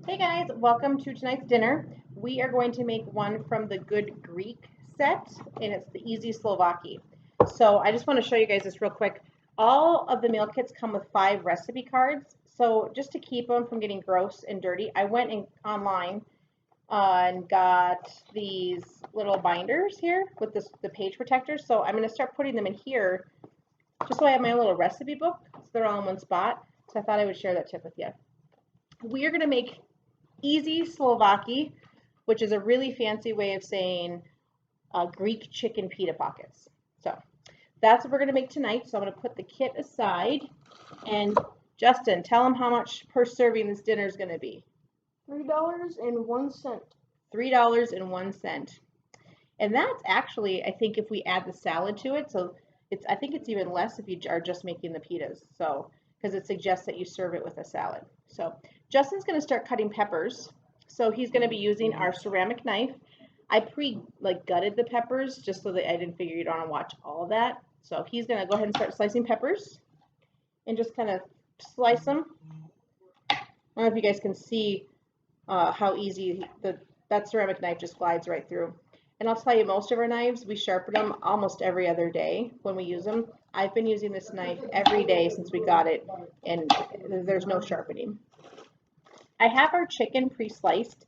Hey guys, welcome to tonight's dinner. We are going to make one from the Good Greek set, and it's the Easy Souvlaki. So I just want to show you guys this real quick. All of the meal kits come with 5 recipe cards. So just to keep them from getting gross and dirty, I went online and got these little binders here with the page protectors. So I'm going to start putting them in here just so I have my own little recipe book. So they're all in one spot. So I thought I would share that tip with you. We are going to make Easy Souvlaki, which is a really fancy way of saying Greek chicken pita pockets. So that's what we're going to make tonight. So I'm going to put the kit aside. And Justin, tell them how much per serving this dinner is going to be. $3.01. $3.01. And that's actually, I think, if we add the salad to it. So I think it's even less if you are just making the pitas. So because it suggests that you serve it with a salad. So Justin's going to start cutting peppers. So he's going to be using our ceramic knife. I gutted the peppers just so that I didn't figure you'd want to watch all of that. So he's going to go ahead and start slicing peppers and just kind of slice them. I don't know if you guys can see how easy that ceramic knife just glides right through. And I'll tell you, most of our knives, we sharpen them almost every other day when we use them. I've been using this knife every day since we got it, and there's no sharpening. I have our chicken pre-sliced,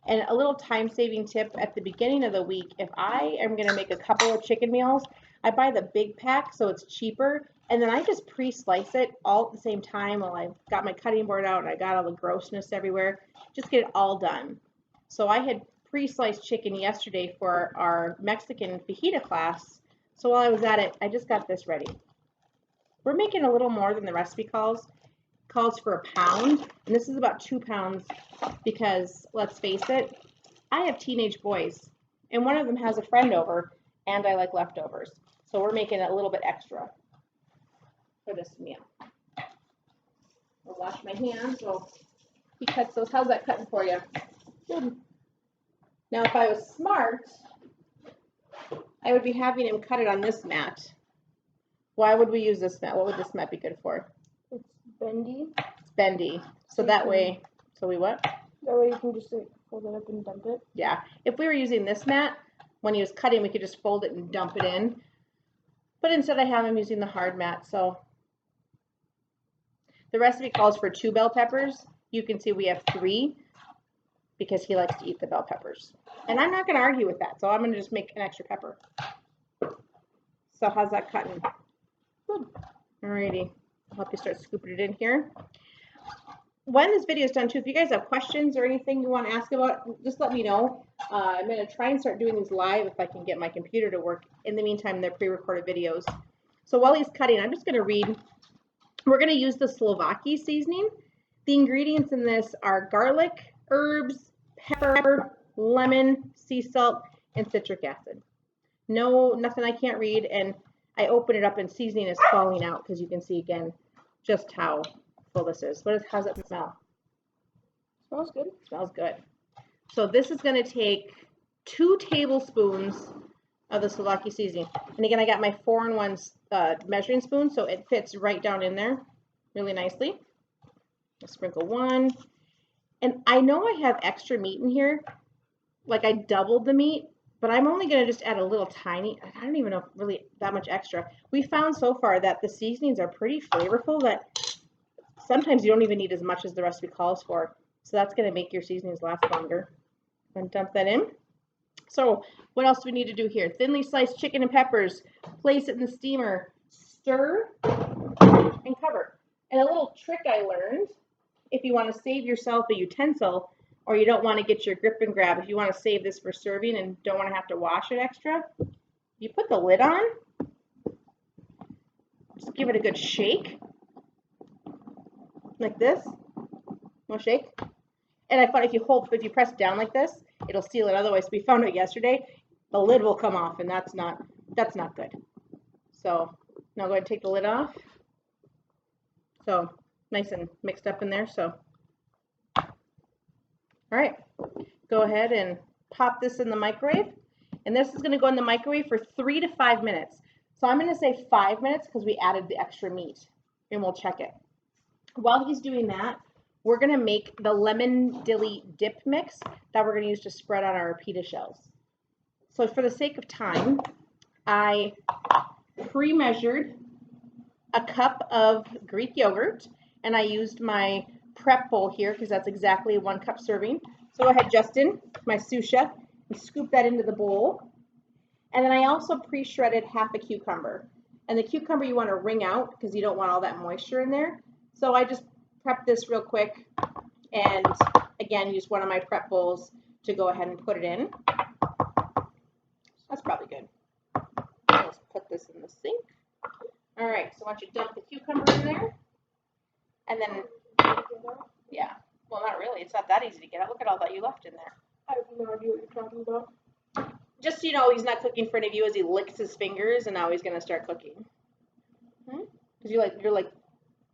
and a little time-saving tip at the beginning of the week, if I am going to make a couple of chicken meals, I buy the big pack so it's cheaper, and then I just pre-slice it all at the same time while I've got my cutting board out and I got all the grossness everywhere. Just get it all done. So I had pre-sliced chicken yesterday for our Mexican fajita class. So while I was at it, I just got this ready. We're making a little more than the recipe calls for a pound, and this is about 2 pounds because let's face it, I have teenage boys, and one of them has a friend over, and I like leftovers. So we're making a little bit extra for this meal. I'll wash my hands while he cuts those. How's that cutting for you? Good. Now, if I was smart, I would be having him cut it on this mat. Why would we use this mat? What would this mat be good for? It's bendy. It's bendy. So that way, so we what? That way you can just fold it up and dump it. Yeah. If we were using this mat, when he was cutting, we could just fold it and dump it in. But instead I have him using the hard mat. So the recipe calls for 2 bell peppers. You can see we have 3 because he likes to eat the bell peppers. And I'm not going to argue with that. So I'm going to just make an extra pepper. So how's that cutting? Good. Alrighty. I'll help you start scooping it in here. When this video is done too, if you guys have questions or anything you want to ask about, just let me know. I'm going to try and start doing these live if I can get my computer to work. In the meantime, they're pre-recorded videos. So while he's cutting, I'm just going to read. We're going to use the Souvlaki seasoning. The ingredients in this are garlic, herbs, pepper, lemon, sea salt, and citric acid. Nothing I can't read, and I open it up and seasoning is falling out because you can see again just how full this is. How's it smell? Smells good. Smells good. So this is going to take 2 tablespoons of the Souvlaki seasoning. And again, I got my 4-in-1 measuring spoon, so it fits right down in there really nicely. I'll sprinkle 1. And I know I have extra meat in here. Like I doubled the meat, but I'm only going to just add a little tiny, I don't even know really that much extra. We found so far that the seasonings are pretty flavorful that sometimes you don't even need as much as the recipe calls for. So that's going to make your seasonings last longer. And dump that in. So what else do we need to do here? Thinly sliced chicken and peppers. Place it in the steamer. Stir and cover. And a little trick I learned, if you want to save yourself a utensil or you don't want to get your grip and grab, if you want to save this for serving and don't want to have to wash it extra, you put the lid on. Just give it a good shake. Like this. We'll shake. And I found if you press down like this, it'll seal it. Otherwise, we found out yesterday, the lid will come off, and that's not good. So now go ahead and take the lid off. So nice and mixed up in there. So all right, go ahead and pop this in the microwave. And this is going to go in the microwave for 3 to 5 minutes. So I'm going to say 5 minutes because we added the extra meat, and we'll check it. While he's doing that, we're gonna make the lemon dilly dip mix that we're gonna use to spread on our pita shells. So for the sake of time, I pre-measured a cup of Greek yogurt, and I used my prep bowl here because that's exactly 1 cup serving. So go ahead, Justin, my sous chef, and scoop that into the bowl. And then I also pre-shredded half a cucumber. And the cucumber you want to wring out because you don't want all that moisture in there. So I just prepped this real quick and again use one of my prep bowls to go ahead and put it in. That's probably good. Let's put this in the sink. All right, so once you dump the cucumber in there, and then, yeah, well, not really. It's not that easy to get out. Look at all that you left in there. I have no idea what you're talking about. Just so you know, he's not cooking for any of you as he licks his fingers, and now he's gonna start cooking. Because you're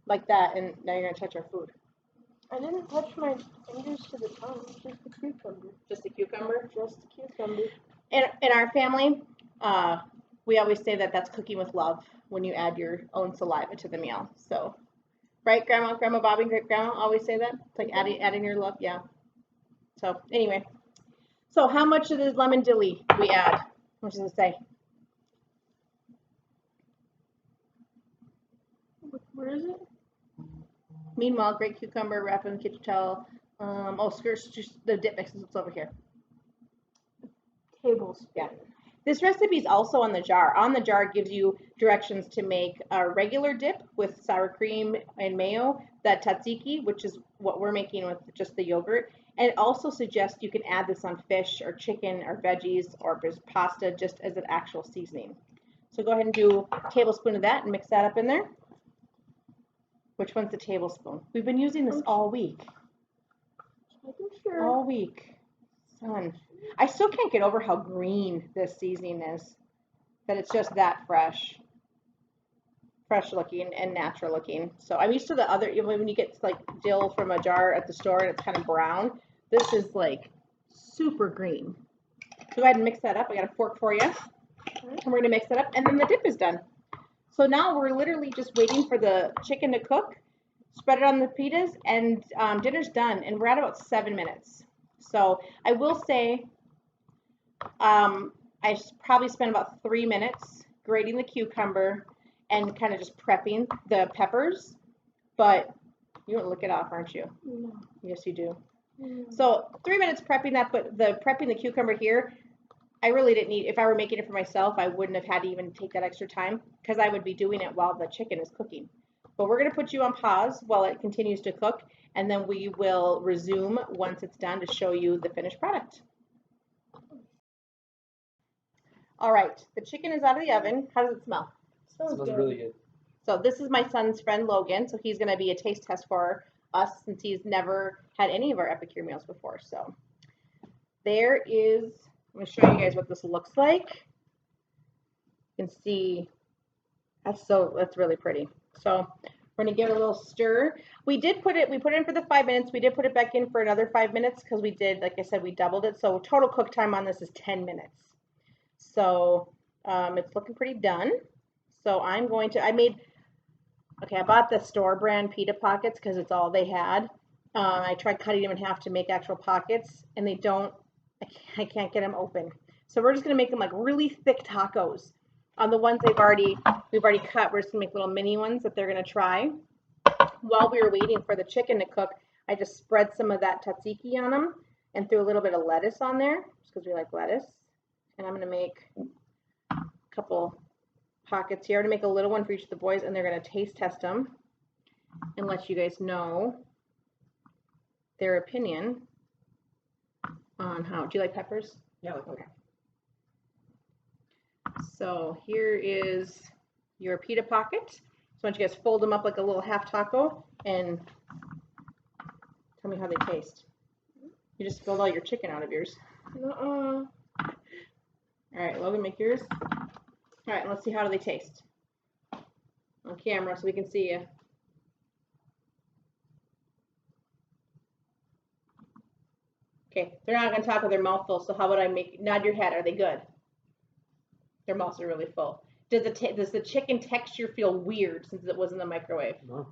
like that, and now you're gonna touch our food. I didn't touch my fingers to the tongue. Just the cucumber. Just the cucumber. Just the cucumber. In our family, we always say that that's cooking with love when you add your own saliva to the meal. So, right, Grandma Bobby, great grandma always say that. It's like adding your love, yeah. So anyway, so how much of this lemon dilly do we add? What does it say? Where is it? Meanwhile, great cucumber, wrap in the kitchen towel. The dip mix is over here. Tablespoon. Yeah. This recipe is also on the jar. On the jar, it gives you directions to make a regular dip with sour cream and mayo, that tzatziki, which is what we're making with just the yogurt. And it also suggests you can add this on fish or chicken or veggies or pasta just as an actual seasoning. So go ahead and do a tablespoon of that and mix that up in there. Which one's the tablespoon? We've been using this all week. Sure. All week. Son. I still can't get over how green this seasoning is. That it's just that fresh looking and natural looking. So I'm used to the other, when you get like dill from a jar at the store and it's kind of brown, this is like super green. So go ahead and mix that up. I got a fork for you. And we're gonna mix it up and then the dip is done. So now we're literally just waiting for the chicken to cook, spread it on the pitas, and dinner's done. And we're at about 7 minutes. So I will say I probably spent about 3 minutes grating the cucumber and kind of just prepping the peppers. But you don't lick it off, aren't you? No. Yes, you do. No. So 3 minutes prepping that, but prepping the cucumber here, I really didn't need, if I were making it for myself, I wouldn't have had to even take that extra time because I would be doing it while the chicken is cooking. But we're going to put you on pause while it continues to cook, and then we will resume once it's done to show you the finished product. All right, the chicken is out of the oven. How does it smell? Smells really good. So this is my son's friend Logan, so he's going to be a taste test for us since he's never had any of our Epicure meals before. So there is, I'm going to show you guys what this looks like. You can see that's really pretty. So we're going to give it a little stir. We put it in for the 5 minutes. We did put it back in for another 5 minutes because we did, like I said, we doubled it. So total cook time on this is 10 minutes. So it's looking pretty done. So I bought the store brand pita pockets because it's all they had. I tried cutting them in half to make actual pockets and I can't get them open. So we're just gonna make them like really thick tacos. On the ones we've already cut, we're just gonna make little mini ones that they're gonna try. While we were waiting for the chicken to cook, I just spread some of that tzatziki on them and threw a little bit of lettuce on there just because we like lettuce. And I'm gonna make a couple pockets here. I'm gonna make a little one for each of the boys, and they're gonna taste test them and let you guys know their opinion on how. Do you like peppers? Yeah. Okay. So here is your pita pocket. So why don't you guys fold them up like a little half taco and tell me how they taste. You just spilled all your chicken out of yours. Nuh-uh. All right, Logan, make yours. All right, let's see how do they taste on camera so we can see you. Okay, they're not gonna talk with their mouth full, so how about nod your head? Are they good? Their mouths are really full. Does the chicken texture feel weird since it was in the microwave? No.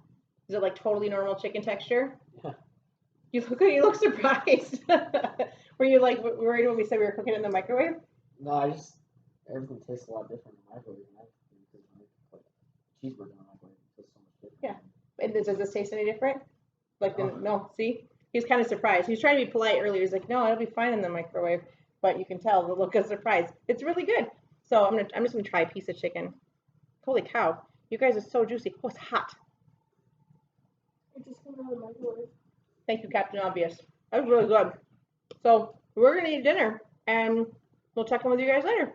Is it like totally normal chicken texture? Yeah. You look surprised. Were you like worried when we said we were cooking it in the microwave? No, I just everything tastes a lot different in the microwave. Because when I put cheeseburger in the microwave, it tastes so much different. Yeah. And does this taste any different? Like No. no, see? He's kind of surprised. He was trying to be polite earlier. He's like, no, it'll be fine in the microwave. But you can tell the look of surprise. It's really good. So I'm just gonna try a piece of chicken. Holy cow. You guys are so juicy. Oh, it's hot. It just came out of the microwave. Thank you, Captain Obvious. That was really good. So we're gonna eat dinner and we'll check in with you guys later.